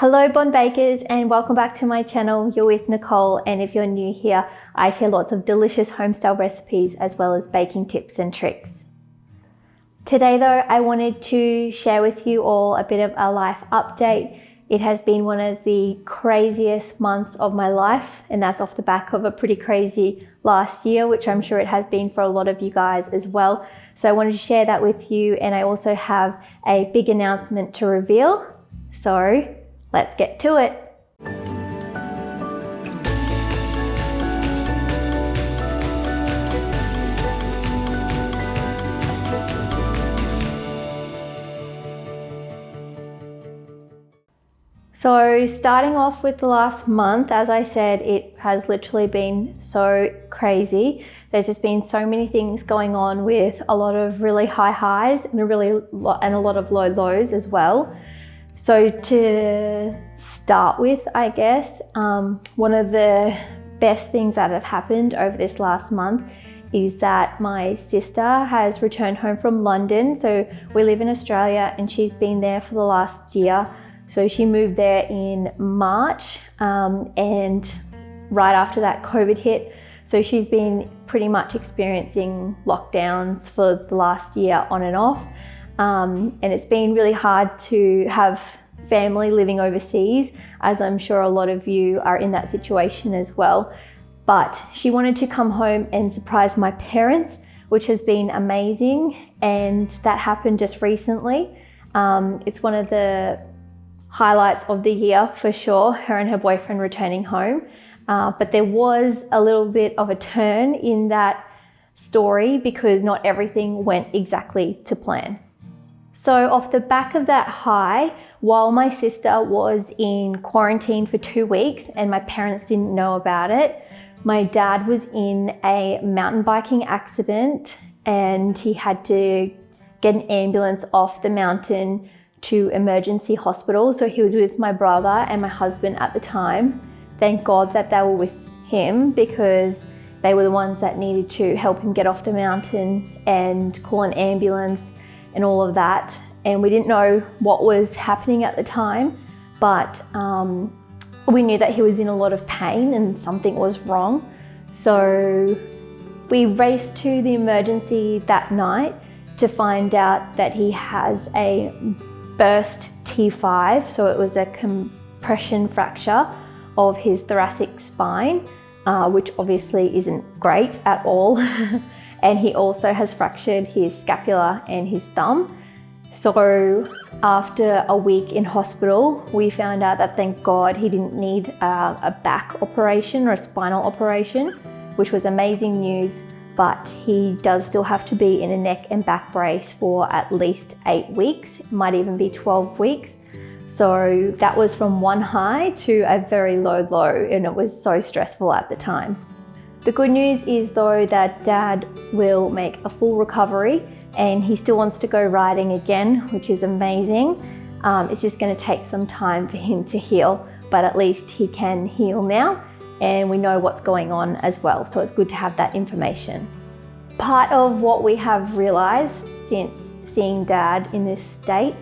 Hello Bond Bakers, and welcome back to my channel. You're with Nicole, and if you're new here, I share lots of delicious homestyle recipes as well as baking tips and tricks. Today though, I wanted to share with you all a bit of a life update. It has been one of the craziest months of my life, and that's off the back of a pretty crazy last year, which I'm sure it has been for a lot of you guys as well. So I wanted to share that with you, and I also have a big announcement to reveal. So let's get to it. So starting off with the last month, as I said, it has literally been so crazy. There's just been so many things going on with a lot of really high highs and a lot of low lows as well. So to start with, I guess, one of the best things that have happened over this last month is that my sister has returned home from London. So we live in Australia and she's been there for the last year. So she moved there in March and right after that COVID hit. So she's been pretty much experiencing lockdowns for the last year on and off. And it's been really hard to have family living overseas, as I'm sure a lot of you are in that situation as well. But she wanted to come home and surprise my parents, which has been amazing. And that happened just recently. It's one of the highlights of the year for sure, her and her boyfriend returning home. But there was a little bit of a turn in that story because not everything went exactly to plan. So off the back of that high, while my sister was in quarantine for 2 weeks and my parents didn't know about it, my dad was in a mountain biking accident and he had to get an ambulance off the mountain to emergency hospital. So he was with my brother and my husband at the time. Thank God that they were with him because they were the ones that needed to help him get off the mountain and call an ambulance and all of that. And we didn't know what was happening at the time, but we knew that he was in a lot of pain and something was wrong. So we raced to the emergency that night to find out that he has a burst T5. So it was a compression fracture of his thoracic spine, which obviously isn't great at all. And he also has fractured his scapula and his thumb. So after a week in hospital, we found out that thank God he didn't need a back operation or a spinal operation, which was amazing news, but he does still have to be in a neck and back brace for at least 8 weeks, it might even be 12 weeks. So that was from one high to a very low low, and it was so stressful at the time. The good news is though that Dad will make a full recovery and he still wants to go riding again, which is amazing. It's just going to take some time for him to heal, but at least he can heal now and we know what's going on as well. So it's good to have that information. Part of what we have realized since seeing Dad in this state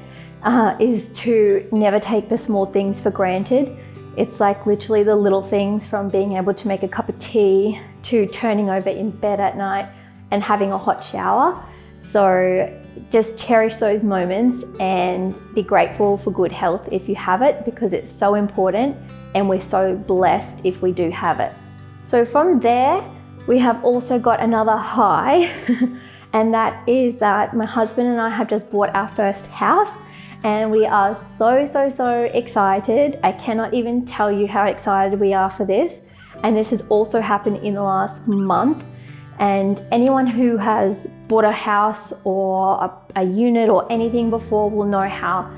is to never take the small things for granted. It's like literally the little things from being able to make a cup of tea to turning over in bed at night and having a hot shower. So just cherish those moments and be grateful for good health if you have it, because it's so important and we're so blessed if we do have it. So from there, we have also got another high and that is that my husband and I have just bought our first house. And we are so excited. I cannot even tell you how excited we are for this. And this has also happened in the last month. And anyone who has bought a house or a unit or anything before will know how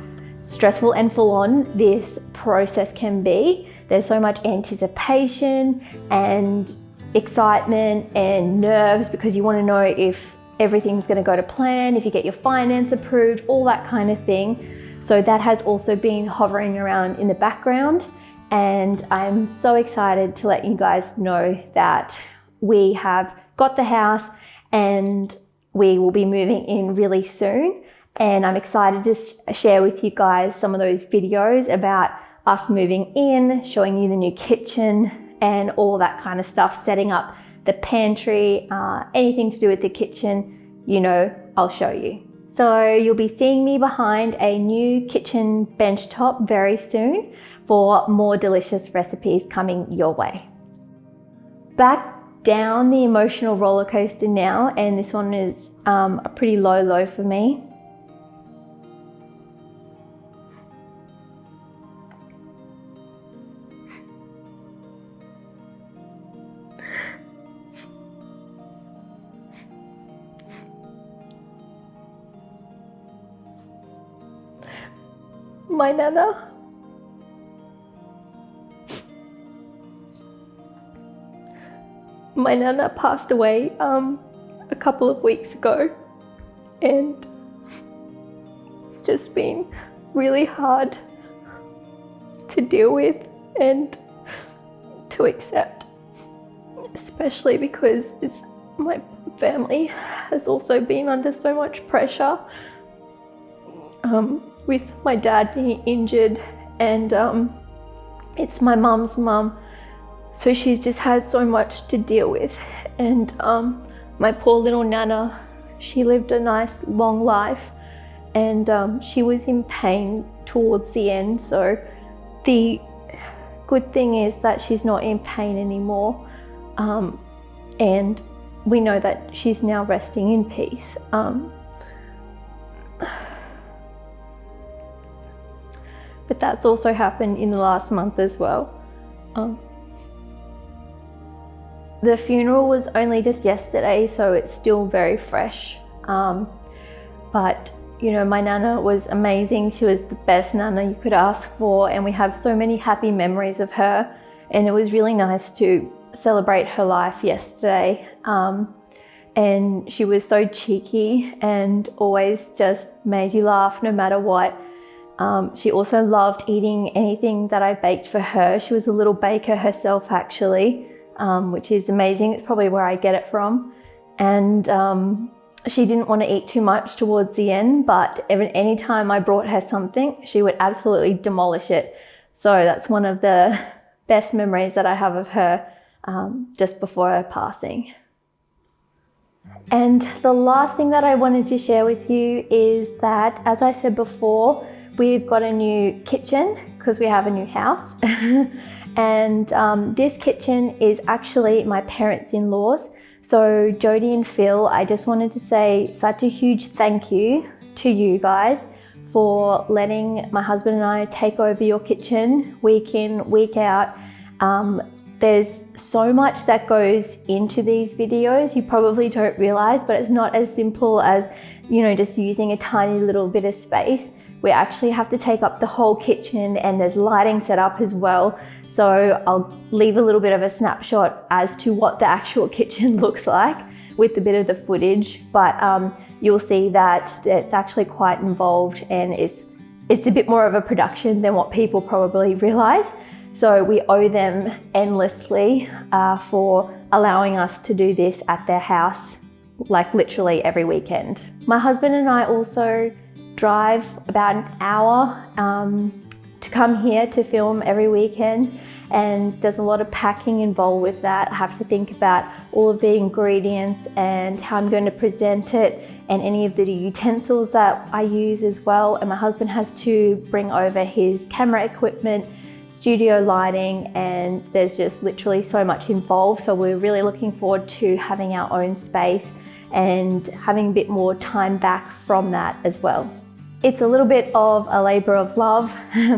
stressful and full on this process can be. There's so much anticipation and excitement and nerves because you want to know if everything's going to go to plan, if you get your finance approved, all that kind of thing. So that has also been hovering around in the background. And I'm so excited to let you guys know that we have got the house and we will be moving in really soon. And I'm excited to share with you guys some of those videos about us moving in, showing you the new kitchen and all that kind of stuff, setting up the pantry, anything to do with the kitchen, you know, I'll show you. So you'll be seeing me behind a new kitchen benchtop very soon for more delicious recipes coming your way. Back down the emotional roller coaster now, and this one is a pretty low for me. My Nana. My Nana passed away a couple of weeks ago, and it's just been really hard to deal with and to accept, especially because my family has also been under so much pressure with my dad being injured, and it's my mum's mum. So she's just had so much to deal with, and my poor little Nana, she lived a nice long life, and she was in pain towards the end. So the good thing is that she's not in pain anymore, and we know that she's now resting in peace. But that's also happened in the last month as well. The funeral was only just yesterday, so it's still very fresh. But you know, my Nana was amazing. She was the best Nana you could ask for, and we have so many happy memories of her. And it was really nice to celebrate her life yesterday. And she was so cheeky and always just made you laugh no matter what. She also loved eating anything that I baked for her. She was a little baker herself, actually. Which is amazing. It's probably where I get it from. And she didn't want to eat too much towards the end, but any time I brought her something, she would absolutely demolish it. So that's one of the best memories that I have of her just before her passing. And the last thing that I wanted to share with you is that, as I said before, we've got a new kitchen because we have a new house. And this kitchen is actually my parents-in-law's. So Jody and Phil, I just wanted to say such a huge thank you to you guys for letting my husband and I take over your kitchen week in, week out. There's so much that goes into these videos you probably don't realize, but it's not as simple as, you know, just using a tiny little bit of space. We actually have to take up the whole kitchen, and there's lighting set up as well. So I'll leave a little bit of a snapshot as to what the actual kitchen looks like with a bit of the footage, but you'll see that it's actually quite involved, and it's a bit more of a production than what people probably realize. So we owe them endlessly for allowing us to do this at their house, like literally every weekend. My husband and I also drive about an hour to come here to film every weekend, and there's a lot of packing involved with that. I have to think about all of the ingredients and how I'm going to present it, and any of the utensils that I use as well. And my husband has to bring over his camera equipment, studio lighting, and there's just literally so much involved. So we're really looking forward to having our own space and having a bit more time back from that as well. It's a little bit of a labor of love,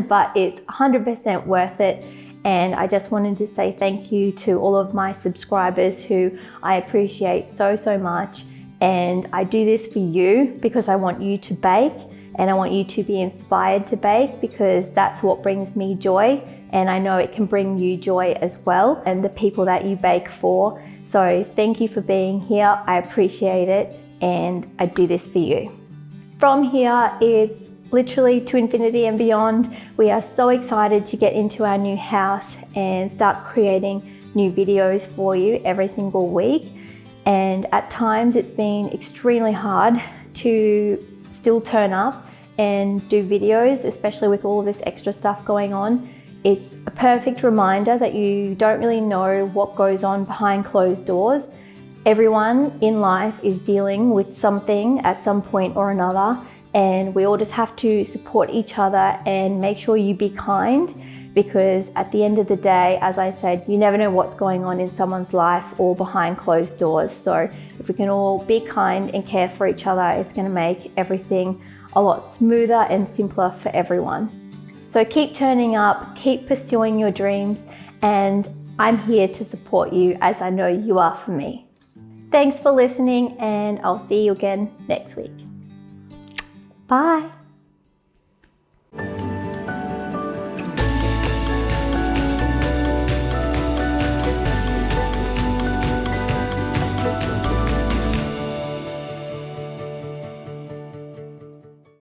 but it's 100% worth it. And I just wanted to say thank you to all of my subscribers who I appreciate so much. And I do this for you because I want you to bake, and I want you to be inspired to bake, because that's what brings me joy. And I know it can bring you joy as well, and the people that you bake for. So thank you for being here. I appreciate it, and I do this for you. From here, it's literally to infinity and beyond. We are so excited to get into our new house and start creating new videos for you every single week. And at times it's been extremely hard to still turn up and do videos, especially with all of this extra stuff going on. It's a perfect reminder that you don't really know what goes on behind closed doors. Everyone in life is dealing with something at some point or another, and we all just have to support each other and make sure you be kind, because at the end of the day, as I said, you never know what's going on in someone's life or behind closed doors. So if we can all be kind and care for each other, it's going to make everything a lot smoother and simpler for everyone. So keep turning up, keep pursuing your dreams, and I'm here to support you, as I know you are for me. Thanks for listening, and I'll see you again next week. Bye.